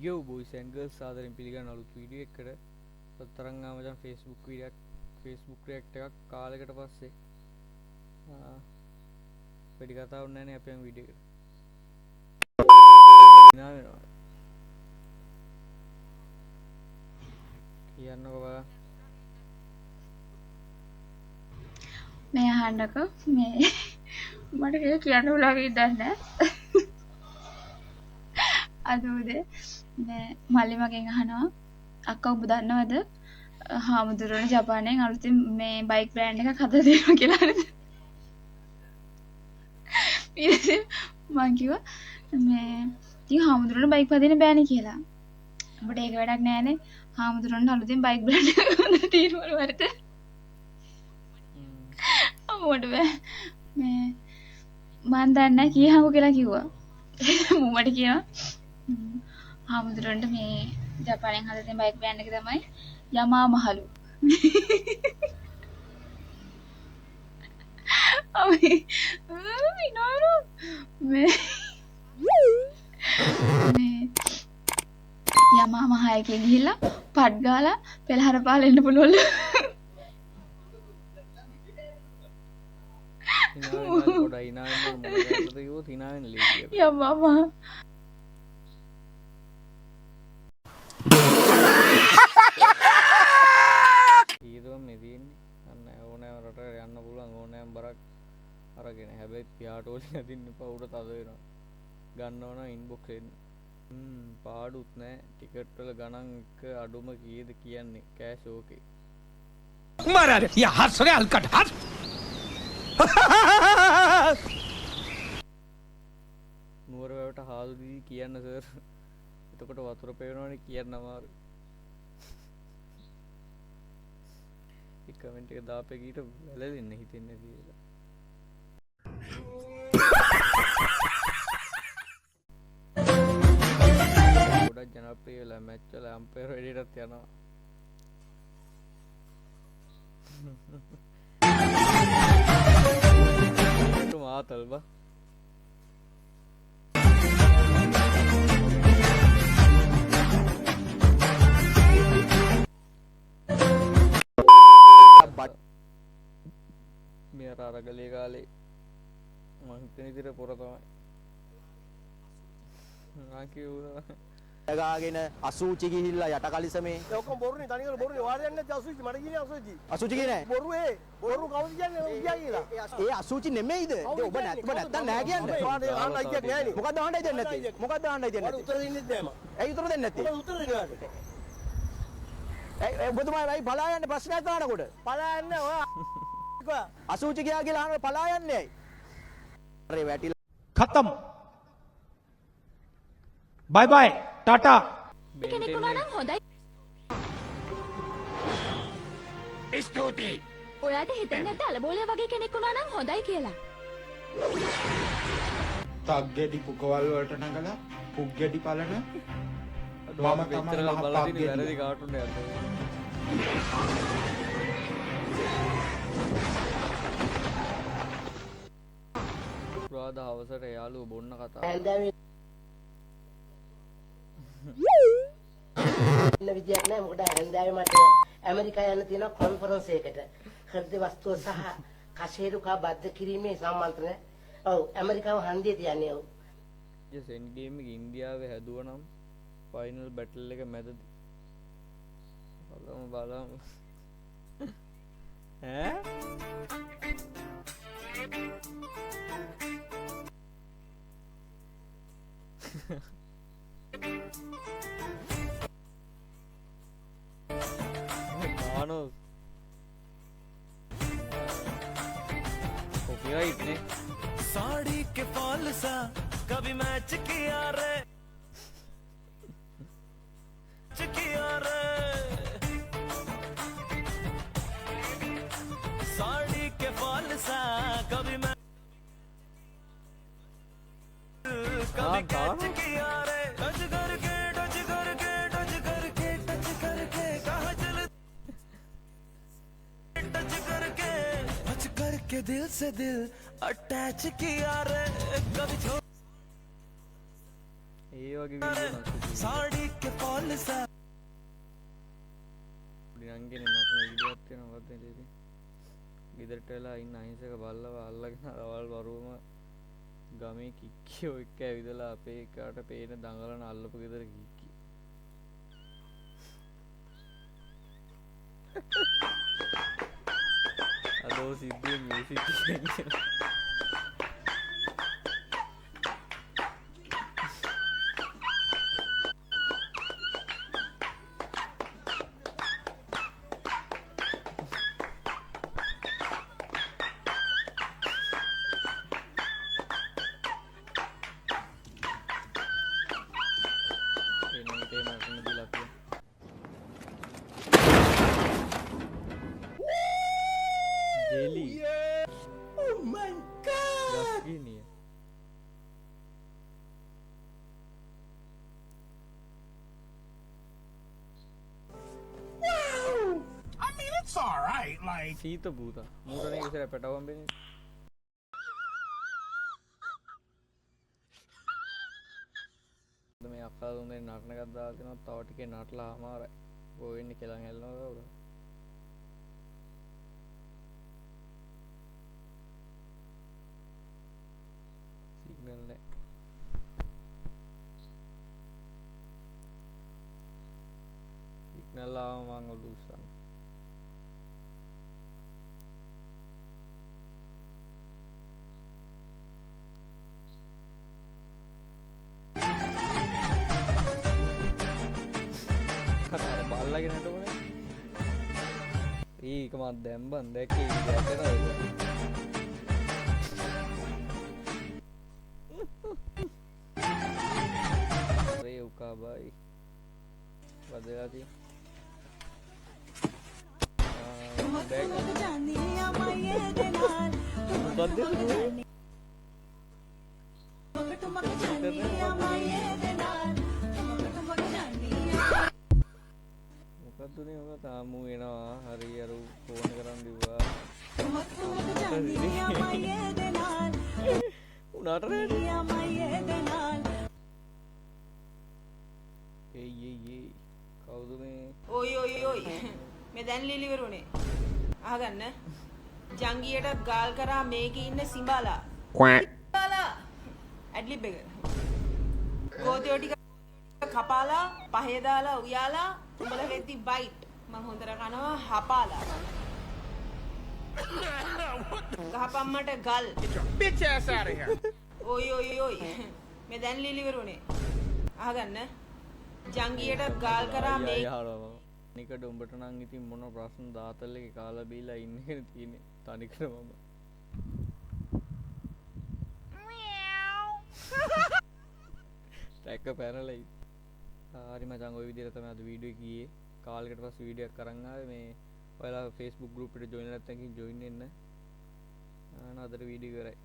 Yo boys and girls ආදරෙන් පිළිගන්න අලුත් වීඩියෝ එකකට තරංග ආමචන් Facebook react එකක් කාලයකට පස්සේ වැඩි කතාවක් නැහැ නේ අපේ වීඩියෝ එකට නා වෙනවා කියන්නකෝ බා මේ අහන්නකෝ මේ මට කියන්න උලාගේ දන්නේ අද උදේ මේ මල්ලි මගෙන් අහනවා අක්කා ඔබ දන්නවද හාමුදුරුවනේ ජපානයෙන් අලුතින් මේ බයික් බ්‍රෑන්ඩ් එකක් හදලා දෙනවා කියලා හරිද ඊට මං කිව්වා මේ ඉතින් හාමුදුරුවනේ බයික් පදින්න බෑනේ කියලා අපිට ඒක වැඩක් නෑනේ හාමුදුරුවනේ අලුතින් බයික් බ්‍රෑන්ඩ් එකක් හදලා තියෙනවලු හරිද අම්මෝට බෑ මේ මන් දන්නේ නැහැ කීහඟු කියලා කිව්වා මට කියනවා හාමුදුරන්ට මේ ජපානයෙන් හදලා තියෙන බයික් බ්‍රෑන්ඩ් එක තමයි යමාමහලු. අපි විනෝරු මේ යමාමහ එකේ ගිහිල්ලා පඩ් ගාලා පෙළහර පාලා එන්න පුළුවන්ලු. යමාමහ ඕනෑම රටකට යන්න පුළුවන් ඕනෑම බරක් අරගෙන හැබැයි පියාට ඕලින් අදින්න එපා උඩ තද වෙනවා ගන්න ඕන ඉන්බොක්ස් එකෙන් පාඩුත් නැහැ ටිකට් වල ගණන් එක අඩුම කීයද කියන්නේ කෑෂ් ඕකේ मारा रे ये हंस रहे हलकट हंस නුවර වැවට හාල් දී කියන්න සර් එතකොට වතුර පේනවනේ කියන්න අමාරු කමෙන්ට් එක දාපේ කීට වැළලෙන්න හිතෙන්නේ කියලා. ගොඩක් ජනප්‍රිය වෙලා මැච් වල අම්පයර් වැඩේටත් යනවා. මාතල් බා මේ අරගලේ කාලේ මං හිතන විදිහට පොර තමයි මං කිව්වා ගාගෙන අසූචි ගිහිල්ලා යට කලිසමේ ඒ ඔක්කොම බොරුනේ තනිකර බොරුනේ වාරයක් නැති අසූචි මට කියන්නේ අසූචි අසූචි කියන්නේ බොරු බොරු කවුද කියන්නේ උගියා කියලා ඒ අසූචි නෙමෙයිද ඔබ නැත්තම් නෑ කියන්නේ වාඩේ ආන්න අයියක් නෑනේ මොකද්ද ආන්නයි දෙන්නේ නැත්තේ මොකද්ද ආන්නයි දෙන්නේ මට උත්තර දෙන්නෙත් නෑ මම ඇයි උත්තර දෙන්නේ නැත්තේ උත්තර දෙන්නට ඔබතුමා ඇයි පලා යන්නේ ප්‍රශ්නයක් අහනකොට පලා යන්න ඔයා අසූචි ගියා කියලා අහනකොට පලා යන්නේ ඇයි අරේ වැටිලා खत्म बाय बाय टाटा කෙනෙක් වුණා නම් හොඳයි. स्टूटी ඔයාට හිතෙන්නේ නැද්ද අලබෝලේ වගේ කෙනෙක් වුණා නම් හොඳයි කියලා? තග්ගෙඩි පුකවල් වලට නගලා පුග්ගෙඩි පලන මම විතර බලලා තියෙන වැරදි කාටුන් එකක්. පුරාද හවසට යාළුවෝ බොන්න කතාව. ඉන්න විදියක් නැහැ මොකද හැන්දෑවේ මට ඇමරිකාව යන්න තියෙන කොන්ෆරන්ස් එකකට හෘද වස්තුව සහ කශේරුකා බද්ධ කිරීමේ සම්මන්ත්‍රණය. ඔව් ඇමරිකාව හන්දියේ තියන්නේ ඔව්. ජස් එන්ඩ් ගේම් එක ඉන්දියාවේ හැදුවනම් ෆයිනල් බැටල් එක මැදදී බලමු ඈ Manos कॉपीराइट ने साड़ी के फॉल सा कभी मैच किया रे साड़ी के फॉल सा कभी मैं कभी कैच किया रे टच करके टच करके टच करके टच करके कहाँ चल टच करके दिल से दिल अटैच किया रे कभी ඒව වගේ වීඩියෝ साड़ी के फॉल सा නංගෙන නටන වීඩියෝක් තියෙනවා වද්දේ ඉතින් ගෙදරට වෙලා ඉන්න අහිංසක බල්ලව අල්ලගෙන රවල් වරුවම ගමේ කික්කියෝ එක්ක ඇවිදලා අපේ එකාට පේන දඟලන අල්ලපු ගෙදර කික්කි අදෝ සිද්ධිය මියුසික් එකෙන් It's alright, like. සීත භූතා මූටනේ ඉස්සර පැටවම් බෙන්නේ මේ අක්කා දුන්නේ නටන එකක් දාලා තිනවා තව ටිකේ නටලා අමාරයි ඔය වෙන්නේ කෙලන් හැල්ලනවා උඩ සිග්නල් නැහැ සිග්නල් ආවම මං ඔලු උස්සන්න බල්ලගෙන නටුනේ ඒක මන් දැම්බන් දැක්කේ දැකනවද ඒ උකා බයි වදලා තියෙන මොකක්දුනේ ඔක තාමු එනවා හරි අර ෆෝන් කරන් දිව්වා උනාට ඒ කවුද මේ ඔයි ඔයි ඔයි මේ දැන් ලිලිවරුනේ අහගන්න ජංගියට ගාල් කරා මේකේ ඉන්න සිඹාලා සිඹාලා ඇඩ්ලිබ් එක ගෝතියෝ ටික කපාලා පහේ දාලා උයාලා උඹලා වෙද්දි බයිට් මම හොඳට කනවා හපාලා ගහපම්මට ගල් Bitch ass out of here. ඔයි ඔයි ඔයි මේ දැන් ලිලිවරුනේ අහගන්න ජංගියට ගාල් කරා මේ නිකට උඹට නම් ඉතින් මොන ප්‍රශ්න දාතල් එකේ කාලා බීලා ඉන්නේ තියෙන්නේ තනිකරමම ටැක්ක පැනලයි හරි මචං ওই විදිහට තමයි අද වීඩියෝ එක ගියේ කාලයකට පස්සේ වීඩියෝ එකක් අරන් ආවේ මේ ඔයාලා Facebook group එකට join නැත්නම් join වෙන්න අදට වීඩියෝ ඉවරයි